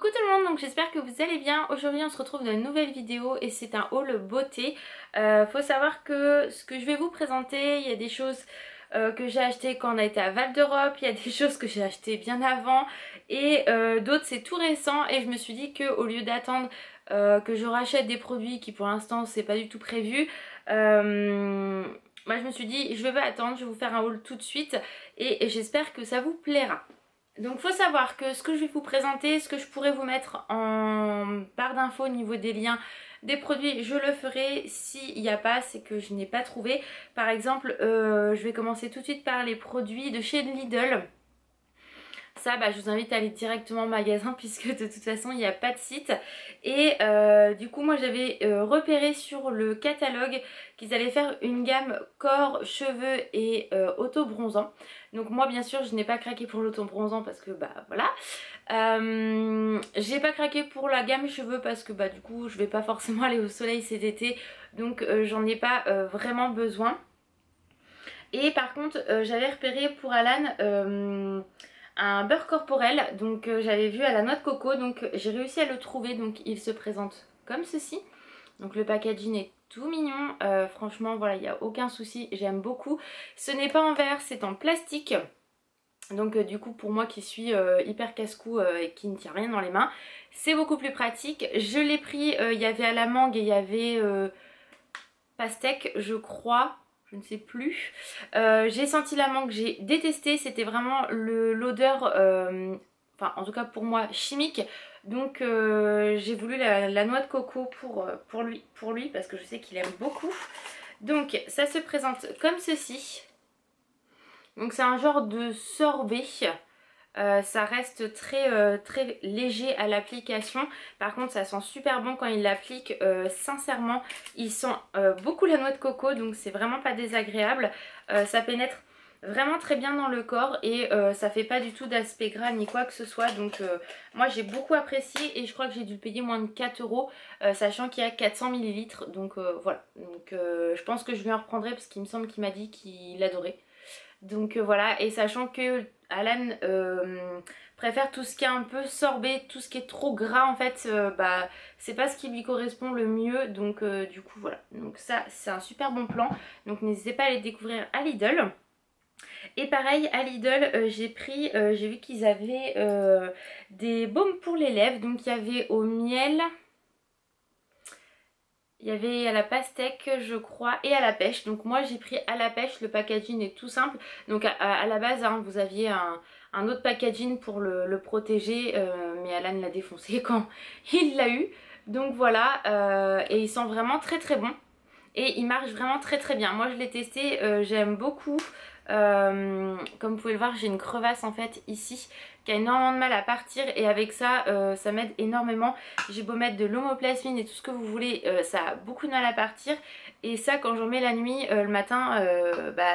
Coucou tout le monde, donc j'espère que vous allez bien. Aujourd'hui on se retrouve dans une nouvelle vidéo et c'est un haul beauté. Faut savoir que ce que je vais vous présenter, il y a des choses que j'ai achetées quand on a été à Val d'Europe, il y a des choses que j'ai achetées bien avant et d'autres c'est tout récent, et je me suis dit que au lieu d'attendre que je rachète des produits qui pour l'instant c'est pas du tout prévu, je me suis dit je vais pas attendre, je vais vous faire un haul tout de suite et j'espère que ça vous plaira. Donc faut savoir que ce que je vais vous présenter, ce que je pourrais vous mettre en barre d'infos au niveau des liens des produits, je le ferai. S'il n'y a pas, c'est que je n'ai pas trouvé. Par exemple, je vais commencer tout de suite par les produits de chez Lidl. Ça, je vous invite à aller directement au magasin puisque de toute façon il n'y a pas de site. Et du coup moi j'avais repéré sur le catalogue qu'ils allaient faire une gamme corps, cheveux et auto-bronzant. Donc moi bien sûr je n'ai pas craqué pour l'auto-bronzant parce que voilà. J'ai pas craqué pour la gamme cheveux parce que du coup je vais pas forcément aller au soleil cet été. Donc j'en ai pas vraiment besoin. Et par contre j'avais repéré pour Alan un beurre corporel, donc j'avais vu à la noix de coco, donc j'ai réussi à le trouver. Donc il se présente comme ceci, donc le packaging est tout mignon, franchement voilà, il n'y a aucun souci, j'aime beaucoup. Ce n'est pas en verre, c'est en plastique, donc du coup pour moi qui suis hyper casse-cou et qui ne tient rien dans les mains, c'est beaucoup plus pratique. Je l'ai pris, il y avait à la mangue et il y avait pastèque je crois, je ne sais plus. J'ai senti la mangue, j'ai détesté, c'était vraiment l'odeur, enfin en tout cas pour moi chimique. Donc j'ai voulu la noix de coco pour lui parce que je sais qu'il aime beaucoup. Donc ça se présente comme ceci. Donc c'est un genre de sorbet. Ça reste très léger à l'application. Par contre ça sent super bon quand il l'applique. Sincèrement il sent beaucoup la noix de coco, donc c'est vraiment pas désagréable. Ça pénètre vraiment très bien dans le corps et ça fait pas du tout d'aspect gras ni quoi que ce soit. Donc moi j'ai beaucoup apprécié et je crois que j'ai dû le payer moins de 4 € sachant qu'il y a 400 ml. Donc voilà, donc je pense que je lui en reprendrai parce qu'il me semble qu'il m'a dit qu'il adorait. Donc voilà, et sachant que Alan préfère tout ce qui est un peu sorbet, tout ce qui est trop gras en fait, c'est pas ce qui lui correspond le mieux. Donc du coup voilà, donc ça c'est un super bon plan. Donc n'hésitez pas à les découvrir à Lidl. Et pareil à Lidl j'ai vu qu'ils avaient des baumes pour les lèvres. Donc il y avait au miel, il y avait à la pastèque je crois et à la pêche. Donc moi j'ai pris à la pêche, le packaging est tout simple. Donc à la base vous aviez un autre packaging pour le protéger, mais Alan l'a défoncé quand il l'a eu. Donc voilà, et il sent vraiment très bon. Et il marche vraiment très bien. Moi je l'ai testé, j'aime beaucoup. Comme vous pouvez le voir, j'ai une crevasse en fait ici qui a énormément de mal à partir, et avec ça ça m'aide énormément. J'ai beau mettre de l'omoplasmine et tout ce que vous voulez, ça a beaucoup de mal à partir. Et ça quand j'en mets la nuit, le matin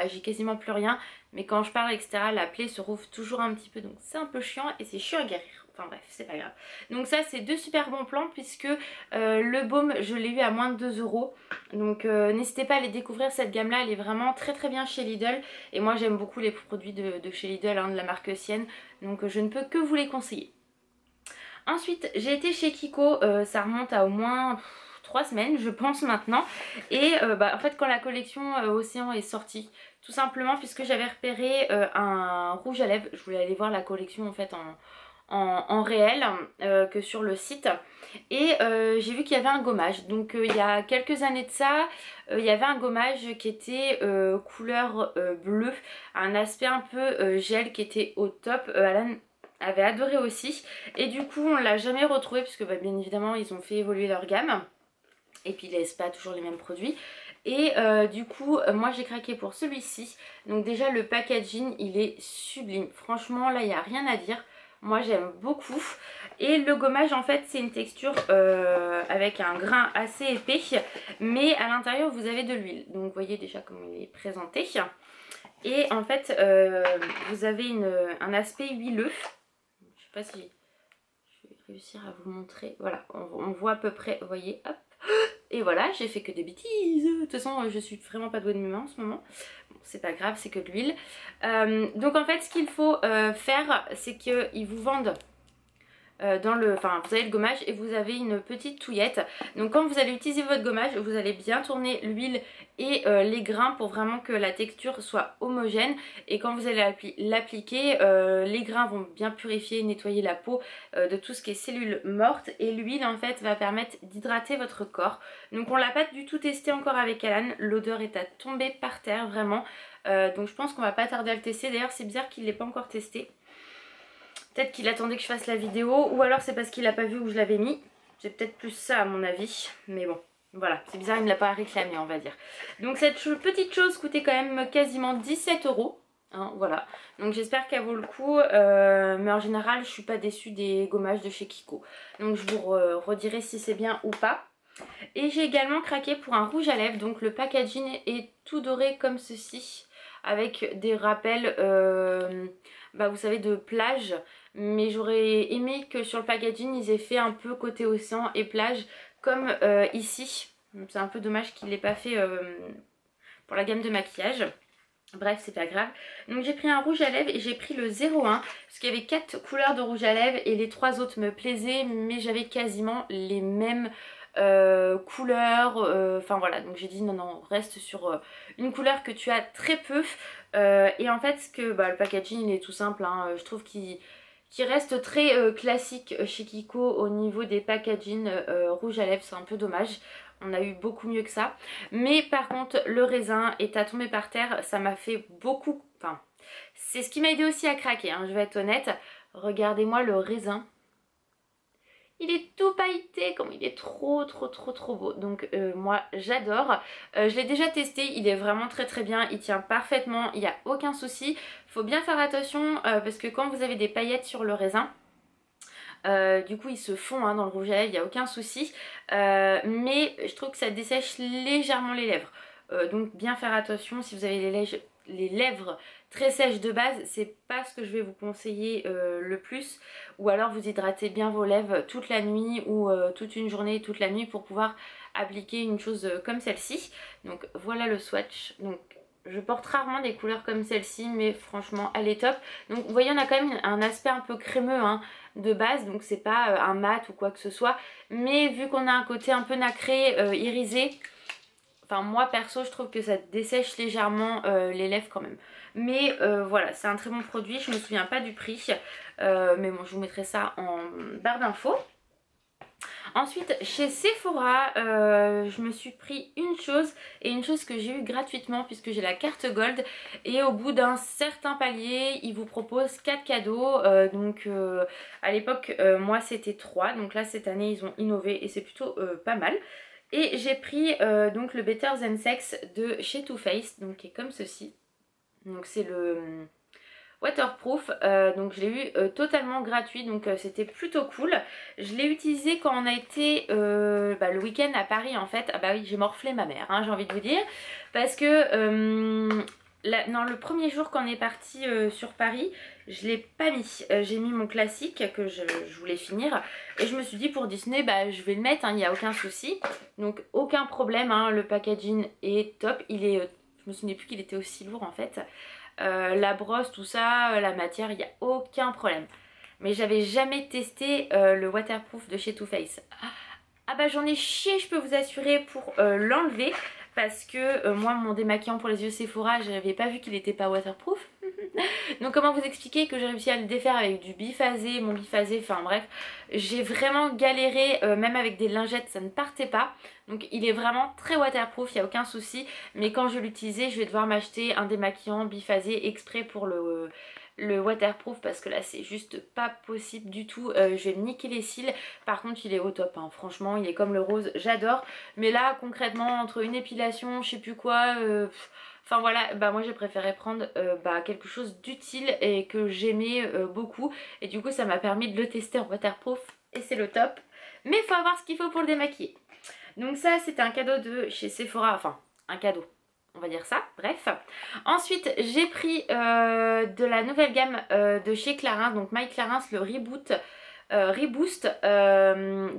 j'ai quasiment plus rien, mais quand je parle etc la plaie se rouvre toujours un petit peu, donc c'est un peu chiant et c'est chiant à guérir. Enfin bref, c'est pas grave. Donc ça c'est deux super bons plans puisque le baume je l'ai eu à moins de 2 €. Donc n'hésitez pas à aller découvrir cette gamme là, elle est vraiment très bien chez Lidl. Et moi j'aime beaucoup les produits de chez Lidl, de la marque Sienne. Donc je ne peux que vous les conseiller. Ensuite j'ai été chez Kiko, ça remonte à au moins 3 semaines je pense maintenant. Et en fait quand la collection Océan est sortie, tout simplement puisque j'avais repéré un rouge à lèvres, je voulais aller voir la collection en fait en réel que sur le site. Et j'ai vu qu'il y avait un gommage. Donc il y a quelques années de ça, il y avait un gommage qui était couleur bleue, un aspect un peu gel qui était au top. Alan avait adoré aussi. Et du coup on l'a jamais retrouvé puisque bien évidemment ils ont fait évoluer leur gamme. Et puis ils laissent pas toujours les mêmes produits. Et du coup moi j'ai craqué pour celui-ci. Donc déjà le packaging il est sublime. Franchement là il n'y a rien à dire. Moi j'aime beaucoup. Et le gommage en fait c'est une texture avec un grain assez épais, mais à l'intérieur vous avez de l'huile. Donc vous voyez déjà comment il est présenté. Et en fait vous avez un aspect huileux. Je sais pas si je vais réussir à vous montrer. Voilà, on voit à peu près, vous voyez, hop. Et voilà, j'ai fait que des bêtises. De toute façon je suis vraiment pas douée de mes mains en ce moment. Bon, c'est pas grave, c'est que de l'huile. Donc en fait ce qu'il faut faire, c'est qu'ils vous vendent enfin vous avez le gommage et vous avez une petite touillette. Donc quand vous allez utiliser votre gommage, vous allez bien tourner l'huile et les grains pour vraiment que la texture soit homogène. Et quand vous allez l'appliquer, les grains vont bien purifier, nettoyer la peau de tout ce qui est cellules mortes. Et l'huile en fait va permettre d'hydrater votre corps. Donc on l'a pas du tout testé encore avec Alan, l'odeur est à tomber par terre vraiment. Donc je pense qu'on va pas tarder à le tester. D'ailleurs c'est bizarre qu'il l'ait pas encore testé. Peut-être qu'il attendait que je fasse la vidéo ou alors c'est parce qu'il n'a pas vu où je l'avais mis. C'est peut-être plus ça à mon avis. Mais bon, voilà, c'est bizarre, il ne l'a pas réclamé on va dire. Donc cette petite chose coûtait quand même quasiment 17 €. Hein, voilà, donc j'espère qu'elle vaut le coup. Mais en général je suis pas déçue des gommages de chez Kiko. Donc je vous redirai si c'est bien ou pas. Et j'ai également craqué pour un rouge à lèvres. Donc le packaging est tout doré comme ceci. Avec des rappels, vous savez, de plage. Mais j'aurais aimé que sur le packaging ils aient fait un peu côté océan et plage comme ici. C'est un peu dommage qu'il l'ait pas fait pour la gamme de maquillage. Bref, c'est pas grave. Donc j'ai pris un rouge à lèvres et j'ai pris le 01 parce qu'il y avait 4 couleurs de rouge à lèvres et les 3 autres me plaisaient, mais j'avais quasiment les mêmes couleurs. Enfin voilà, donc j'ai dit non, reste sur une couleur que tu as très peu. Et en fait, le packaging il est tout simple, hein, je trouve qu'il reste très classique chez Kiko au niveau des packaging rouge à lèvres, c'est un peu dommage. On a eu beaucoup mieux que ça. Mais par contre, le raisin est à tomber par terre. Ça m'a fait beaucoup... Enfin, c'est ce qui m'a aidé aussi à craquer, hein, je vais être honnête. Regardez-moi le raisin. Il est tout pailleté, comme il est trop beau. Donc moi j'adore. Je l'ai déjà testé, il est vraiment très bien. Il tient parfaitement, il n'y a aucun souci. Faut bien faire attention parce que quand vous avez des paillettes sur le raisin, du coup ils se font dans le rouge à lèvres, il n'y a aucun souci. Mais je trouve que ça dessèche légèrement les lèvres. Donc bien faire attention si vous avez les lèvres très sèches de base, c'est pas ce que je vais vous conseiller le plus. Ou alors vous hydratez bien vos lèvres toute la nuit ou toute une journée, toute la nuit pour pouvoir appliquer une chose comme celle-ci. Donc voilà le swatch. Donc je porte rarement des couleurs comme celle-ci, mais franchement elle est top. Donc vous voyez, on a quand même un aspect un peu crémeux de base, donc c'est pas un mat ou quoi que ce soit. Mais vu qu'on a un côté un peu nacré, irisé, enfin moi perso je trouve que ça dessèche légèrement les lèvres quand même. Mais voilà, c'est un très bon produit, je me souviens pas du prix. Mais bon, je vous mettrai ça en barre d'infos. Ensuite chez Sephora, je me suis pris une chose, et une chose que j'ai eu gratuitement puisque j'ai la carte Gold. Et au bout d'un certain palier, ils vous proposent 4 cadeaux. Donc à l'époque, moi c'était 3. Donc là cette année ils ont innové et c'est plutôt pas mal. Et j'ai pris donc le Better Than Sex de chez Too Faced, donc qui est comme ceci. Donc c'est le waterproof, donc je l'ai eu totalement gratuit, donc c'était plutôt cool. Je l'ai utilisé quand on a été le week-end à Paris en fait. Ah bah oui, j'ai morflé ma mère, j'ai envie de vous dire, parce que le premier jour qu'on est parti sur Paris, je l'ai pas mis. J'ai mis mon classique que je voulais finir et je me suis dit pour Disney, je vais le mettre, il n'y a aucun souci. Donc aucun problème, le packaging est top. Il est, je me souvenais plus qu'il était aussi lourd en fait. La brosse, tout ça, la matière, il n'y a aucun problème. Mais j'avais jamais testé le waterproof de chez Too Faced. Ah bah j'en ai chié, je peux vous assurer, pour l'enlever. Parce que moi, mon démaquillant pour les yeux Sephora, j'avais pas vu qu'il était pas waterproof. Donc comment vous expliquer que j'ai réussi à le défaire avec du biphasé, mon biphasé, enfin bref. J'ai vraiment galéré, même avec des lingettes, ça ne partait pas. Donc il est vraiment très waterproof, il n'y a aucun souci. Mais quand je l'utilisais, je vais devoir m'acheter un démaquillant biphasé exprès pour le waterproof, parce que là c'est juste pas possible du tout. Je vais me niquer les cils. Par contre il est au top, franchement il est comme le rose, j'adore. Mais là concrètement, entre une épilation, je sais plus quoi, enfin voilà, moi j'ai préféré prendre quelque chose d'utile et que j'aimais beaucoup. Et du coup ça m'a permis de le tester en waterproof et c'est le top. Mais il faut avoir ce qu'il faut pour le démaquiller. Donc ça c'était un cadeau de chez Sephora, enfin un cadeau, on va dire ça, bref. Ensuite j'ai pris de la nouvelle gamme de chez Clarins, donc My Clarins, le reboot. Reboost,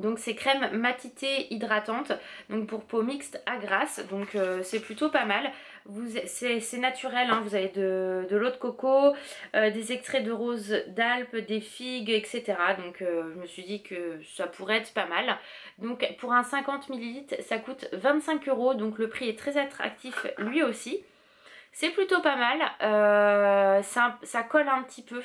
donc c'est crème matité hydratante, donc pour peau mixte à grasse, donc c'est plutôt pas mal. C'est naturel, hein, vous avez de l'eau de coco, des extraits de rose d'Alpes, des figues, etc. Donc je me suis dit que ça pourrait être pas mal. Donc pour un 50 ml ça coûte 25 €, donc le prix est très attractif lui aussi. C'est plutôt pas mal, ça colle un petit peu.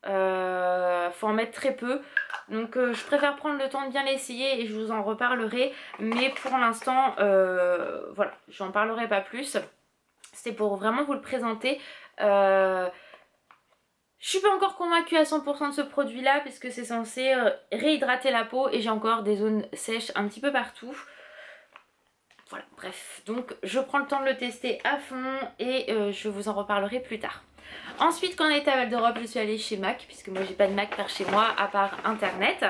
Faut en mettre très peu, donc je préfère prendre le temps de bien l'essayer et je vous en reparlerai, mais pour l'instant voilà, j'en parlerai pas plus. C'était pour vraiment vous le présenter. Je suis pas encore convaincue à 100% de ce produit là puisque c'est censé réhydrater la peau et j'ai encore des zones sèches un petit peu partout. Voilà, bref, donc je prends le temps de le tester à fond et je vous en reparlerai plus tard. Ensuite, quand on était à Val d'Europe, je suis allée chez MAC, puisque moi j'ai pas de MAC par chez moi à part internet.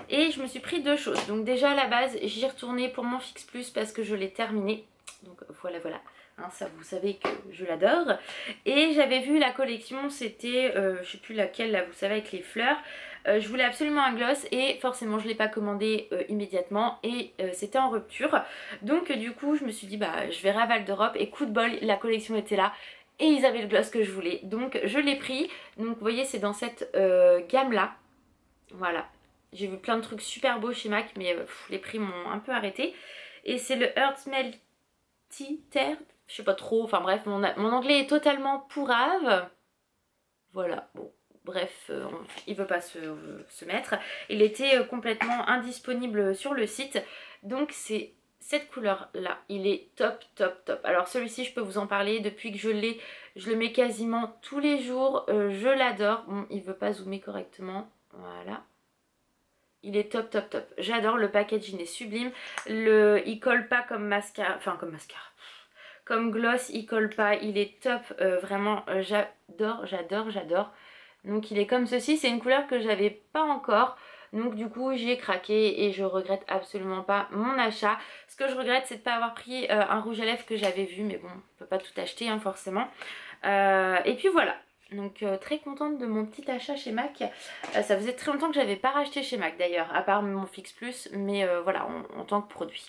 Et je me suis pris 2 choses. Donc déjà à la base, j'y retournais pour mon Fix Plus parce que je l'ai terminé. Donc voilà, voilà. Hein, ça vous savez que je l'adore. Et j'avais vu la collection, c'était, je sais plus laquelle là, vous savez, avec les fleurs. Je voulais absolument un gloss et forcément je ne l'ai pas commandé immédiatement et c'était en rupture. Donc du coup je me suis dit bah je verrai à Val d'Europe et coup de bol, la collection était là. Et ils avaient le gloss que je voulais, donc je l'ai pris. Donc vous voyez c'est dans cette gamme là. Voilà, j'ai vu plein de trucs super beaux chez MAC, mais les prix m'ont un peu arrêté. Et c'est le Earth Melty Terre, je sais pas trop, enfin bref, mon anglais est totalement pourrave. Voilà, bon, bref, il veut pas se mettre. Il était complètement indisponible sur le site, donc c'est cette couleur là, il est top top top. Alors celui-ci je peux vous en parler, depuis que je l'ai, je le mets quasiment tous les jours, je l'adore. Bon, il veut pas zoomer correctement, voilà. Il est top top top, j'adore, le packaging est sublime, il colle pas comme mascara, enfin comme mascara, comme gloss il colle pas, il est top, vraiment j'adore, j'adore, j'adore. Donc il est comme ceci, c'est une couleur que j'avais pas encore. Donc du coup j'ai craqué et je regrette absolument pas mon achat. Ce que je regrette c'est de ne pas avoir pris un rouge à lèvres que j'avais vu, mais bon on peut pas tout acheter hein, forcément. Et puis voilà. Donc très contente de mon petit achat chez MAC. Ça faisait très longtemps que j'avais pas racheté chez MAC d'ailleurs, à part mon Fix Plus, mais voilà en tant que produit.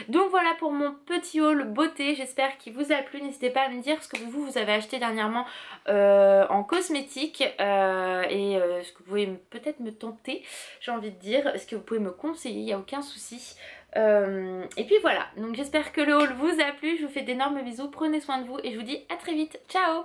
Donc voilà pour mon petit haul beauté, j'espère qu'il vous a plu. N'hésitez pas à me dire ce que vous avez acheté dernièrement en cosmétique et ce que vous pouvez peut-être me tenter, j'ai envie de dire, ce que vous pouvez me conseiller, il n'y a aucun souci. Et puis voilà, donc j'espère que le haul vous a plu, je vous fais d'énormes bisous, prenez soin de vous et je vous dis à très vite, ciao!